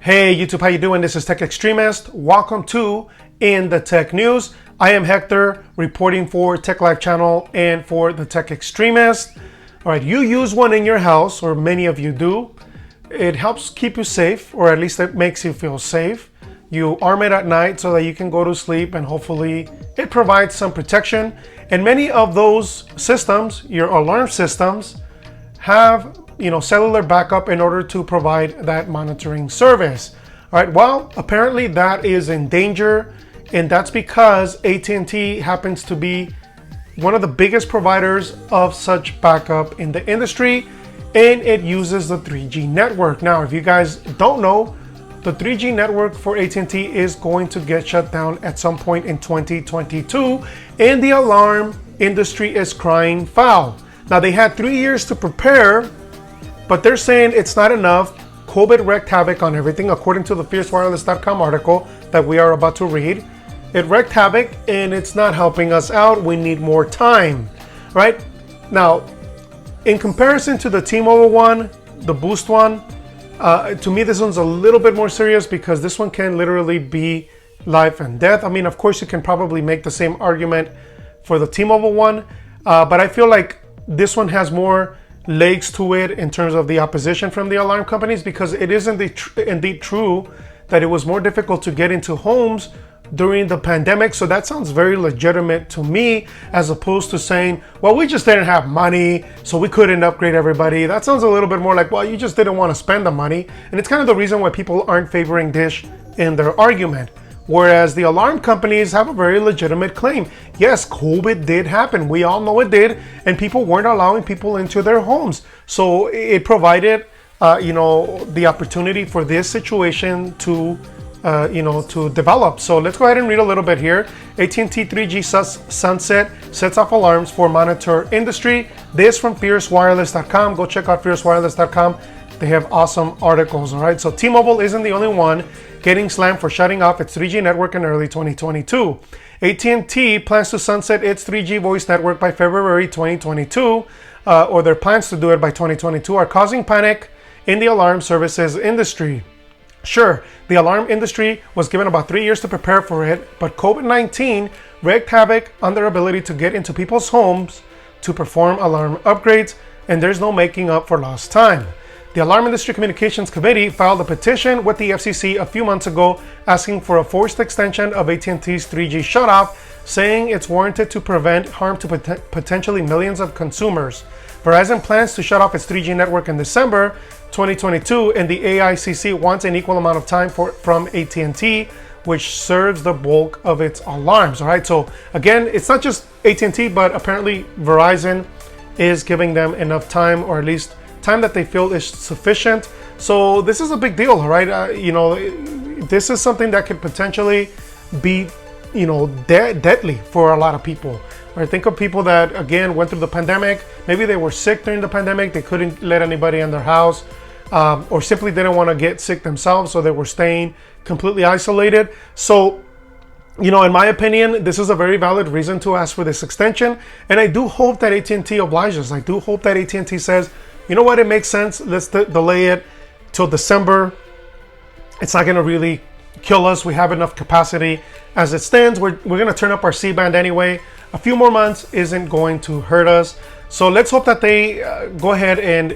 Hey YouTube, how you doing? This is Techxtremist. Welcome to In the Tech News. I am Hector, reporting for Tech Live channel and for the Techxtremist. All right, you use one in your house, or many of you do. It helps keep you safe, or at least it makes you feel safe. You arm it at night so that you can go to sleep, and hopefully it provides some protection. And many of those systems, your alarm systems, have cellular backup in order to provide that monitoring service. All right, well, apparently that is in danger, and that's because AT&T happens to be one of the biggest providers of such backup in the industry, and it uses the 3G network. Now, if you guys don't know, the 3G network for AT&T is going to get shut down at some point in 2022, and the alarm industry is crying foul. Now, they had 3 years to prepare, but they're saying it's not enough. COVID wreaked havoc on everything, according to the FierceWireless.com article that we are about to read. It wreaked havoc, and it's not helping us out. We need more time, right? Now, in comparison to the T-Mobile one, the Boost one, to me, this one's a little bit more serious because this one can literally be life and death. I mean, of course, you can probably make the same argument for the T-Mobile one, but I feel like this one has more legs to it in terms of the opposition from the alarm companies, because it is indeed true that it was more difficult to get into homes during the pandemic. So that sounds very legitimate to me, as opposed to saying, well, we just didn't have money, so we couldn't upgrade everybody. That sounds a little bit more like, well, you just didn't want to spend the money. And it's kind of the reason why people aren't favoring Dish in their argument. Whereas the alarm companies have a very legitimate claim. Yes, COVID did happen. We all know it did. And people weren't allowing people into their homes. So it provided, the opportunity for this situation to, to develop. So let's go ahead and read a little bit here. AT&T 3G sunset sets off alarms for monitor industry. This from FierceWireless.com. Go check out FierceWireless.com. They have awesome articles, all right? So T-Mobile isn't the only one getting slammed for shutting off its 3G network in early 2022. AT&T plans to sunset its 3G voice network by February 2022, or their plans to do it by 2022, are causing panic in the alarm services industry. Sure, the alarm industry was given about 3 years to prepare for it, but COVID-19 wreaked havoc on their ability to get into people's homes to perform alarm upgrades, and there's no making up for lost time. The Alarm Industry Communications Committee filed a petition with the FCC a few months ago asking for a forced extension of AT&T's 3G shutoff, saying it's warranted to prevent harm to potentially millions of consumers. Verizon plans to shut off its 3G network in December 2022, and the AICC wants an equal amount of time from AT&T, which serves the bulk of its alarms. All right, so again, it's not just AT&T, but apparently Verizon is giving them enough time, or at least time that they feel is sufficient. So this is a big deal, right? This is something that could potentially be, deadly for a lot of people. Right? Think of people that, again, went through the pandemic. Maybe they were sick during the pandemic. They couldn't let anybody in their house, or simply didn't want to get sick themselves, so they were staying completely isolated. So, in my opinion, this is a very valid reason to ask for this extension. And I do hope that AT&T obliges. I do hope that AT&T says, you know what, it makes sense. Let's delay it till December. It's not going to really kill us. We have enough capacity as it stands. We're going to turn up our C-band anyway. A few more months isn't going to hurt us. So let's hope that they go ahead and,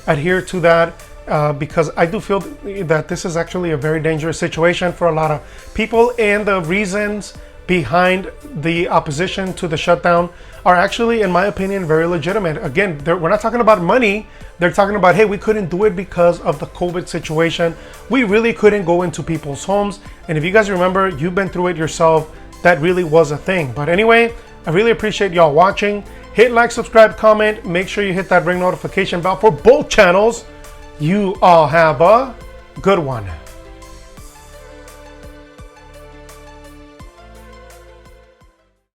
adhere to that, because I do feel that this is actually a very dangerous situation for a lot of people. And the reasons behind the opposition to the shutdown are actually, in my opinion, very legitimate. Again, we're not talking about money. They're talking about, hey, we couldn't do it because of the COVID situation. We really couldn't go into people's homes. And if you guys remember, you've been through it yourself. That really was a thing. But anyway, I really appreciate y'all watching. Hit like, subscribe, comment. Make sure you hit that ring notification bell for both channels. You all have a good one.